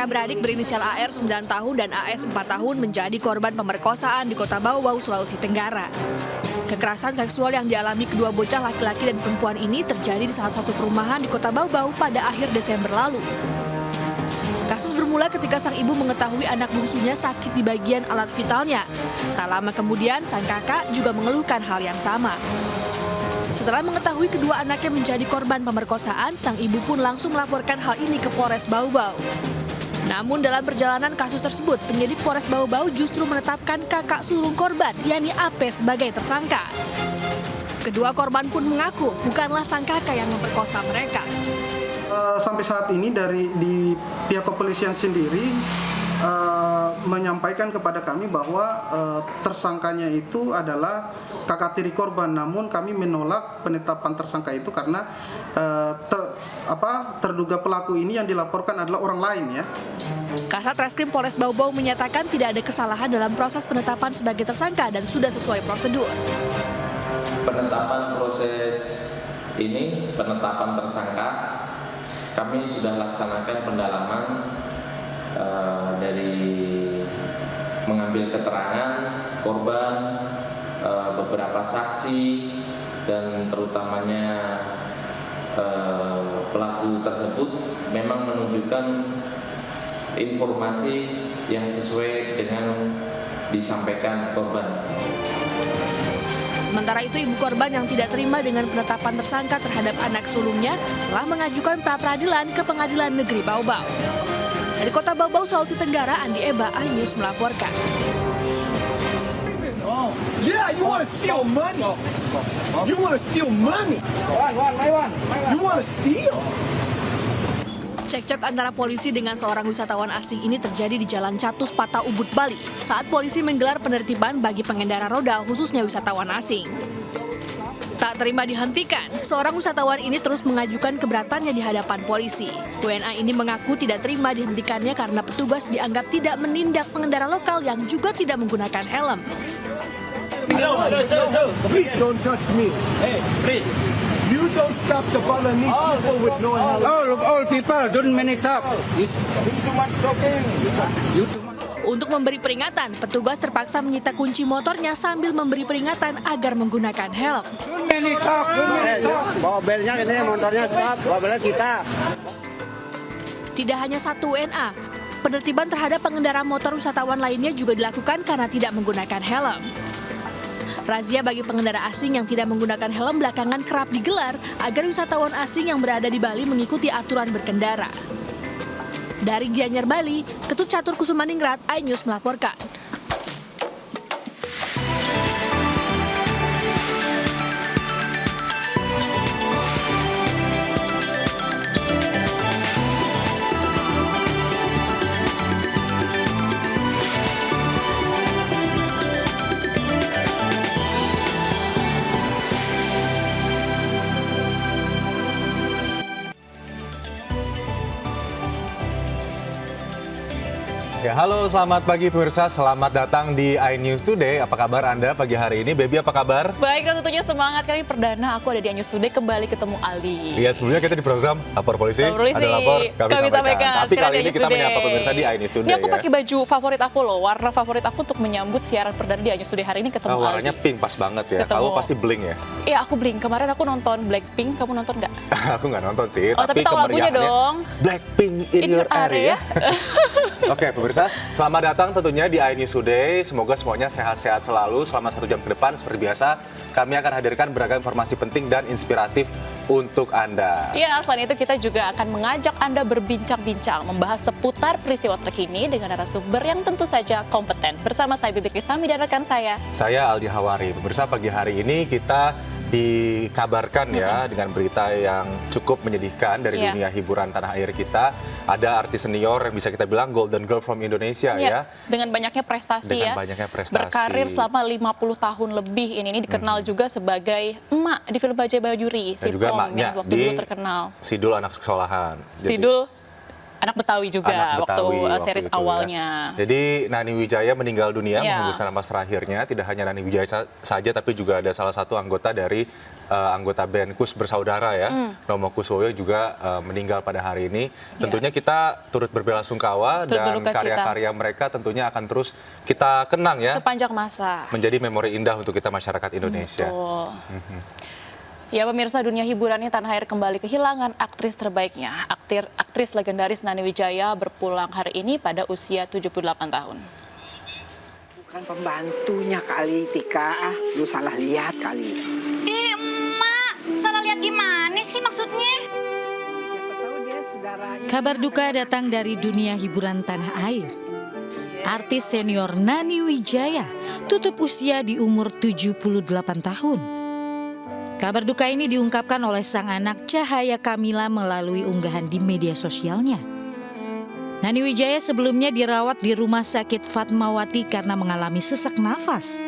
Kakak beradik berinisial AR 9 tahun dan AS 4 tahun menjadi korban pemerkosaan di Kota Bau-Bau, Sulawesi Tenggara. Kekerasan seksual yang dialami kedua bocah laki-laki dan perempuan ini terjadi di salah satu perumahan di Kota Bau-Bau pada akhir Desember lalu. Kasus bermula ketika sang ibu mengetahui anak bungsunya sakit di bagian alat vitalnya. Tak lama kemudian, sang kakak juga mengeluhkan hal yang sama. Setelah mengetahui kedua anaknya menjadi korban pemerkosaan, sang ibu pun langsung melaporkan hal ini ke Polres Bau-Bau. Namun dalam perjalanan kasus tersebut, penyidik Polres Bau-Bau justru menetapkan kakak sulung korban, yakni AP sebagai tersangka. Kedua korban pun mengaku bukanlah sang kakak yang memperkosa mereka. Sampai saat ini di pihak kepolisian sendiri menyampaikan kepada kami bahwa tersangkanya itu adalah kakak tiri korban, namun kami menolak penetapan tersangka itu karena terduga pelaku ini yang dilaporkan adalah orang lain ya. Kasat Reskrim Polres Bau-Bau menyatakan tidak ada kesalahan dalam proses penetapan sebagai tersangka dan sudah sesuai prosedur. Penetapan proses ini, penetapan tersangka, kami sudah laksanakan pendalaman dari mengambil keterangan korban, beberapa saksi, dan terutamanya pelaku tersebut memang menunjukkan informasi yang sesuai dengan disampaikan korban. Sementara itu, ibu korban yang tidak terima dengan penetapan tersangka terhadap anak sulungnya telah mengajukan pra-peradilan ke Pengadilan Negeri Bau-Bau. Dari Kota Bau-Bau, Sulawesi Tenggara, Andi Eba, iNews melaporkan. Yeah, you want to steal money. You want to steal money. You want to steal. Cekcok antara polisi dengan seorang wisatawan asing ini terjadi di Jalan Catus, Pata Ubud, Bali, saat polisi menggelar penertiban bagi pengendara roda, khususnya wisatawan asing. Tak terima dihentikan, seorang wisatawan ini terus mengajukan keberatannya di hadapan polisi. WNA ini mengaku tidak terima dihentikannya karena petugas dianggap tidak menindak pengendara lokal yang juga tidak menggunakan helm. Please don't touch me. Hey, please. You don't stop the Balinese people with no help. All people don't many talk. You too much talking. Untuk memberi peringatan, petugas terpaksa menyita kunci motornya sambil memberi peringatan agar menggunakan helm. Don't many talk. Bawa belnya ini, motornya stop, bawa belnya kita. Tidak hanya satu WNA, penertiban terhadap pengendara motor wisatawan lainnya juga dilakukan karena tidak menggunakan helm. Razia bagi pengendara asing yang tidak menggunakan helm belakangan kerap digelar agar wisatawan asing yang berada di Bali mengikuti aturan berkendara. Dari Gianyar, Bali, Ketut Catur Kusumaningrat, iNews melaporkan. Ya, halo, selamat pagi pemirsa, selamat datang di iNews Today. Apa kabar Anda pagi hari ini? Baby, apa kabar? Baik, dan tentunya semangat kali perdana aku ada di iNews Today kembali ketemu Ali. Iya, sebelumnya kita di program Lapor Polisi, ada lapor, kami sampaikan. Tapi kali ini kita menyapa pemirsa di iNews Today. Ini aku ya. pakai baju favorit aku loh, warna favorit aku untuk menyambut siaran perdana di iNews Today hari ini ketemu Ali. Warnanya pink, pas banget ya. Ketemu. Kamu pasti bling ya? Iya, aku bling. Kemarin aku nonton Blackpink, kamu nonton nggak? Aku nggak nonton sih, Oh, tapi tahu lagunya dong. Blackpink in your area. Oke, pemirsa, selamat datang tentunya di iNews Today. Semoga semuanya sehat-sehat selalu selama 1 jam ke depan. Seperti biasa, kami akan hadirkan beragam informasi penting dan inspiratif untuk Anda. Iya, selain itu kita juga akan mengajak Anda berbincang-bincang, membahas seputar peristiwa terkini dengan narasumber yang tentu saja kompeten. Bersama saya Bibi Kristami dan rekan saya Aldi Hawari. Pemirsa, pagi hari ini kita dikabarkan ya dengan berita yang cukup menyedihkan dari dunia hiburan tanah air kita. Ada artis senior yang bisa kita bilang Golden Girl from Indonesia ya. Dengan banyaknya prestasi Dengan banyaknya prestasi. Berkarir selama 50 tahun lebih ini dikenal juga sebagai emak di film Bajaj Bajuri. Dan juga emaknya yang waktu dulu terkenal. Sidul anak sekolahan. Sidul anak Betawi juga Anak Betawi waktu series itu ya. awalnya. Jadi Nani Wijaya meninggal dunia Ya. menghembuskan napas terakhirnya. Tidak hanya Nani Wijaya saja, tapi juga ada salah satu anggota dari anggota band Kus Bersaudara ya, Romo Kuswoyo juga meninggal pada hari ini. Tentunya kita turut berbelasungkawa Turut dan berduka cita. karya-karya mereka tentunya akan terus kita kenang ya, Sepanjang masa. menjadi memori indah untuk kita masyarakat Indonesia. Betul. Ya pemirsa, dunia hiburan ini tanah air kembali kehilangan aktris terbaiknya. Aktris legendaris Nani Wijaya berpulang hari ini pada usia 78 tahun. Bukan pembantunya kali, Tika. Lu salah lihat kali. Emak, salah lihat gimana sih maksudnya? Siapa tahu dia saudaranya. Kabar duka datang dari dunia hiburan tanah air. Artis senior Nani Wijaya tutup usia di umur 78 tahun. Kabar duka ini diungkapkan oleh sang anak Cahaya Kamila melalui unggahan di media sosialnya. Nani Wijaya sebelumnya dirawat di Rumah Sakit Fatmawati karena mengalami sesak nafas.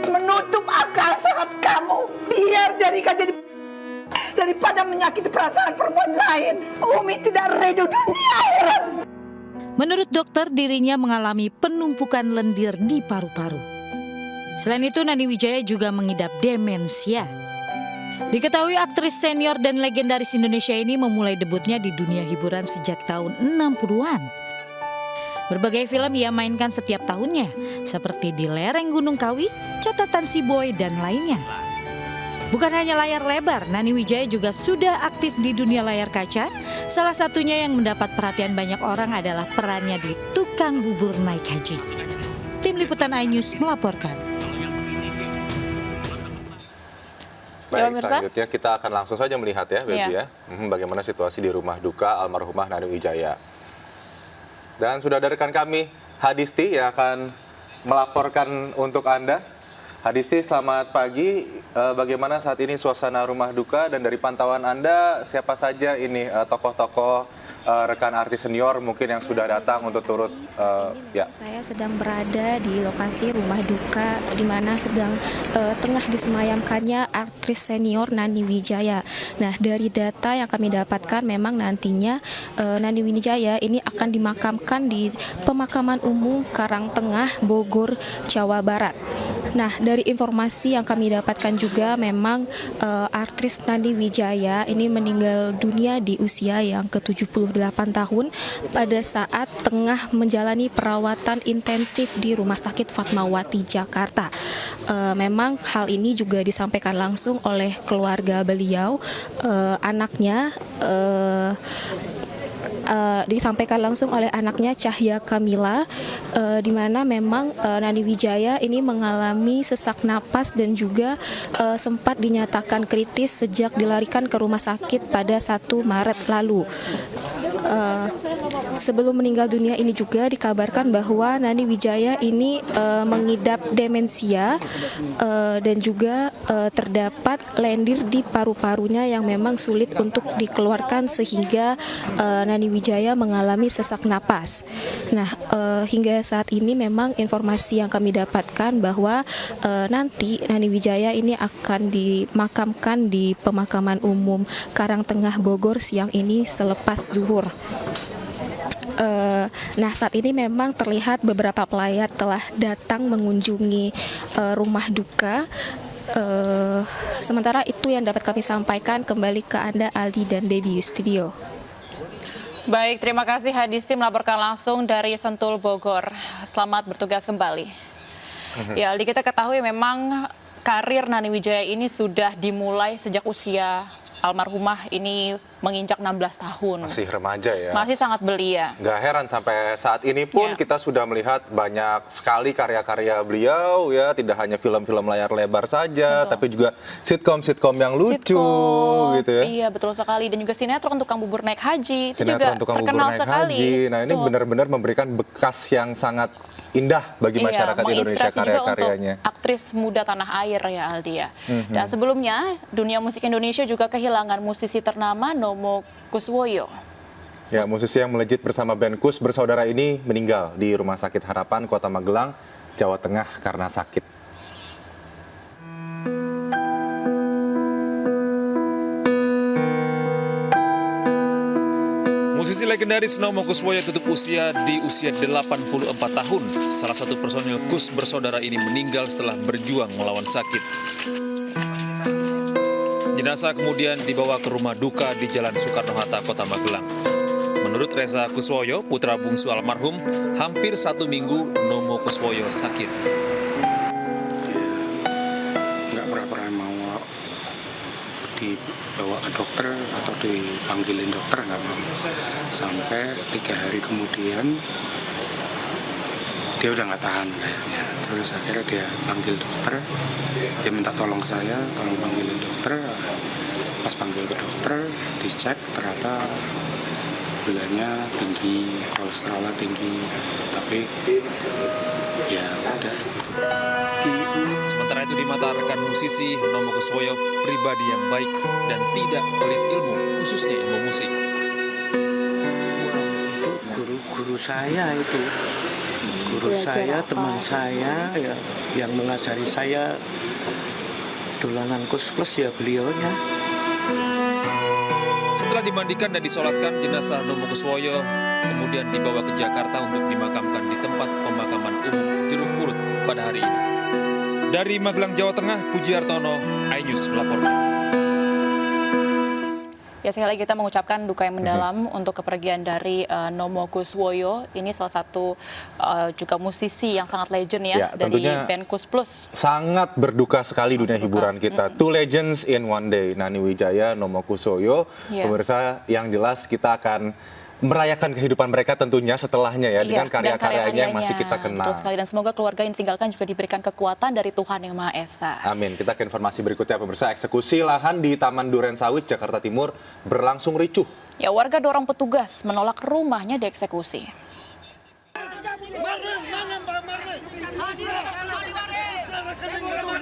Menutup akal sehat kamu. Biar jadi daripada menyakiti perasaan perempuan lain. Umi tidak ridho dunia akhirat. Menurut dokter, dirinya mengalami penumpukan lendir di paru-paru. Selain itu, Nani Wijaya juga mengidap demensia. Diketahui aktris senior dan legendaris Indonesia ini memulai debutnya di dunia hiburan sejak tahun 60-an. Berbagai film ia mainkan setiap tahunnya, seperti di Lereng Gunung Kawi, Catatan Si Boy, dan lainnya. Bukan hanya layar lebar, Nani Wijaya juga sudah aktif di dunia layar kaca. Salah satunya yang mendapat perhatian banyak orang adalah perannya di Tukang Bubur Naik Haji. Tim Liputan iNews melaporkan. Baik, selanjutnya kita akan langsung saja melihat ya, Bebi ya, bagaimana situasi di rumah duka almarhumah Nani Wijaya. Dan sudah ada rekan kami, Hadisti, yang akan melaporkan untuk Anda. Hadisti, selamat pagi. Bagaimana saat ini suasana rumah duka dan dari pantauan Anda, siapa saja ini tokoh-tokoh rekan artis senior mungkin yang sudah datang untuk turut ya. Saya sedang berada di lokasi rumah duka di mana sedang tengah disemayamkannya aktris senior Nani Wijaya. Nah, dari data yang kami dapatkan memang nantinya Nani Wijaya ini akan dimakamkan di Pemakaman Umum Karangtengah, Bogor, Jawa Barat. Nah, dari informasi yang kami dapatkan juga memang aktris Nani Wijaya ini meninggal dunia di usia yang ke-78 tahun pada saat tengah menjalani perawatan intensif di Rumah Sakit Fatmawati, Jakarta. Memang hal ini juga disampaikan langsung oleh keluarga beliau, anaknya disampaikan langsung oleh anaknya Cahaya Kamila, di mana memang Nani Wijaya ini mengalami sesak napas dan juga sempat dinyatakan kritis sejak dilarikan ke rumah sakit pada 1 Maret lalu. Sebelum meninggal dunia ini juga dikabarkan bahwa Nani Wijaya ini mengidap demensia dan juga terdapat lendir di paru-parunya yang memang sulit untuk dikeluarkan sehingga Nani Wijaya mengalami sesak napas. Nah, hingga saat ini memang informasi yang kami dapatkan bahwa nanti Nani Wijaya ini akan dimakamkan di Pemakaman Umum Karangtengah, Bogor siang ini selepas zuhur. Nah, saat ini memang terlihat beberapa pelayat telah datang mengunjungi rumah duka. Sementara itu yang dapat kami sampaikan. Kembali ke Anda, Aldi dan Debbie Studio. Baik, terima kasih Hadisti melaporkan langsung dari Sentul, Bogor. Selamat bertugas kembali. Ya, Aldi, kita ketahui memang karir Nani Wijaya ini sudah dimulai sejak usia almarhumah ini menginjak 16 tahun. Masih remaja ya. Masih sangat belia. Nggak heran sampai saat ini pun kita sudah melihat banyak sekali karya-karya beliau ya, tidak hanya film-film layar lebar saja, tapi juga sitkom-sitkom yang lucu gitu ya. Iya, betul sekali. Dan juga sinetron Tukang Bubur Naik Haji itu Sinetron juga Tukang Bubur terkenal Naik sekali. Haji. Nah, ini benar-benar memberikan bekas yang sangat indah bagi masyarakat Indonesia karya-karyanya. Untuk aktris muda tanah air ya, Aldi ya. Dan sebelumnya dunia musik Indonesia juga kehilangan musisi ternama Romo Kuswoyo. Ya, musisi yang melejit bersama band Kus Bersaudara ini meninggal di Rumah Sakit Harapan, Kota Magelang, Jawa Tengah karena sakit. Musisi legendaris Nomo Kuswoyo tutup usia di usia 84 tahun. Salah satu personil Kus bersaudara ini meninggal setelah berjuang melawan sakit. Jenazah kemudian dibawa ke rumah duka di Jalan Soekarno-Hatta, Kota Magelang. Menurut Reza Kuswoyo, putra bungsu almarhum, hampir 1 minggu Nomo Kuswoyo sakit. Nggak pernah mau dibawa ke dokter atau dipanggilin dokter, nggak mau. Sampai 3 hari kemudian dia udah nggak tahan kayaknya. Terus akhirnya dia panggil dokter, dia minta tolong saya, tolong panggilin dokter. Pas panggil ke dokter, dicek ternyata gulanya tinggi, kolesterolnya tinggi, tapi ya udah. Sementara itu di mata rekan musisi, Nomo Kuswoyo pribadi yang baik dan tidak pelit ilmu, khususnya ilmu musik. Guru saya itu, guru saya, teman saya ya, yang mengajari saya dolanan kus-kus ya beliaunya. Setelah dimandikan dan disolatkan, jenazah Nomo Kuswoyo kemudian dibawa ke Jakarta untuk dimakamkan di tempat pemakaman umum Jeruk Purut pada hari ini. Dari Magelang, Jawa Tengah, Puji Hartono, iNews melaporkan. Ya, sekali lagi kita mengucapkan duka yang mendalam untuk kepergian dari Nomo Kuswoyo. Ini salah satu juga musisi yang sangat legend ya dari band Kus Plus. Sangat berduka sekali dunia hiburan kita. Two legends in one day, Nani Wijaya, Nomo Kuswoyo. Pemirsa, yang jelas kita akan merayakan kehidupan mereka tentunya setelahnya ya, dengan karya-karyanya yang masih kita kenal. Betul sekali, dan semoga keluarga yang ditinggalkan juga diberikan kekuatan dari Tuhan Yang Maha Esa. Amin. Kita ke informasi berikutnya pemirsa. Eksekusi lahan di Taman Durensawit, Jakarta Timur berlangsung ricuh. Ya, warga dorong petugas menolak rumahnya dieksekusi.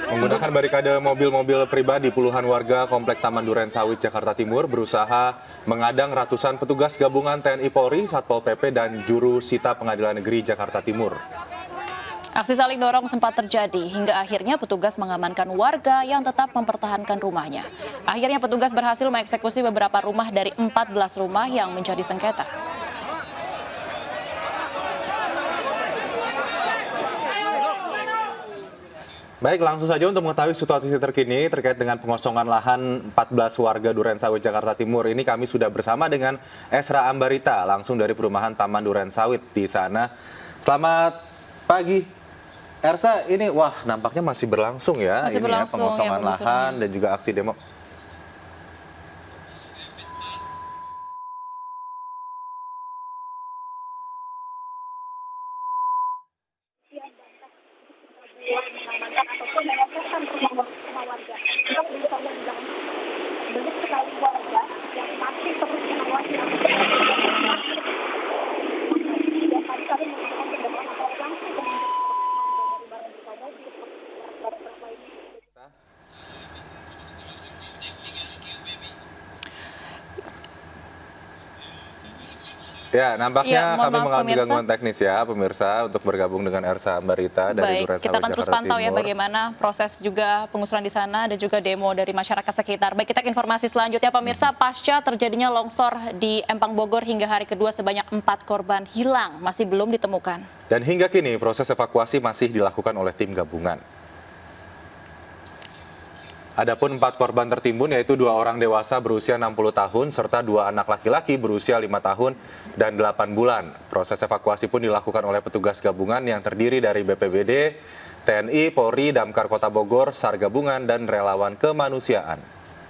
Menggunakan barikade mobil-mobil pribadi, puluhan warga Komplek Taman Durensawit, Jakarta Timur berusaha mengadang ratusan petugas gabungan TNI Polri, Satpol PP, dan juru sita Pengadilan Negeri Jakarta Timur. Aksi saling dorong sempat terjadi hingga akhirnya petugas mengamankan warga yang tetap mempertahankan rumahnya. Akhirnya petugas berhasil mengeksekusi beberapa rumah dari 14 rumah yang menjadi sengketa. Baik, langsung saja untuk mengetahui situasi terkini terkait dengan pengosongan lahan 14 warga Durensawit, Jakarta Timur. Ini kami sudah bersama dengan Esra Ambarita, langsung dari perumahan Taman Durensawit di sana. Selamat pagi, Ersa. Ini wah nampaknya masih berlangsung ya, masih ini berlangsung, ya, pengosongan lahan dan juga aksi demo. Ya, nampaknya kami mengalami gangguan teknis ya, pemirsa, untuk bergabung dengan Ersa Ambarita dari Durensawit, Jakarta Timur. Kita akan terus pantau ya bagaimana proses juga pengusuran di sana dan juga demo dari masyarakat sekitar. Baik, kita ke informasi selanjutnya, pemirsa. Pasca terjadinya longsor di Empang, Bogor, hingga hari kedua sebanyak 4 korban hilang masih belum ditemukan. Dan hingga kini proses evakuasi masih dilakukan oleh tim gabungan. Adapun 4 korban tertimbun, yaitu 2 orang dewasa berusia 60 tahun serta 2 anak laki-laki berusia 5 tahun dan 8 bulan. Proses evakuasi pun dilakukan oleh petugas gabungan yang terdiri dari BPBD, TNI, Polri, Damkar Kota Bogor, SAR Gabungan, dan relawan kemanusiaan.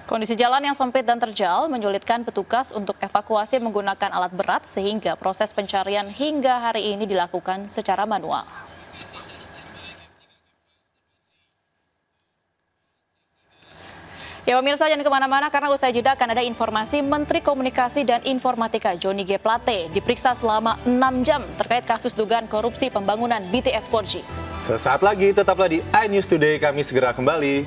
Kondisi jalan yang sempit dan terjal menyulitkan petugas untuk evakuasi menggunakan alat berat sehingga proses pencarian hingga hari ini dilakukan secara manual. Ya pemirsa, jangan kemana-mana karena usai jeda akan ada informasi Menteri Komunikasi dan Informatika Johnny G. Plate diperiksa selama 6 jam terkait kasus dugaan korupsi pembangunan BTS 4G. Sesaat lagi tetaplah di iNews Today, kami segera kembali.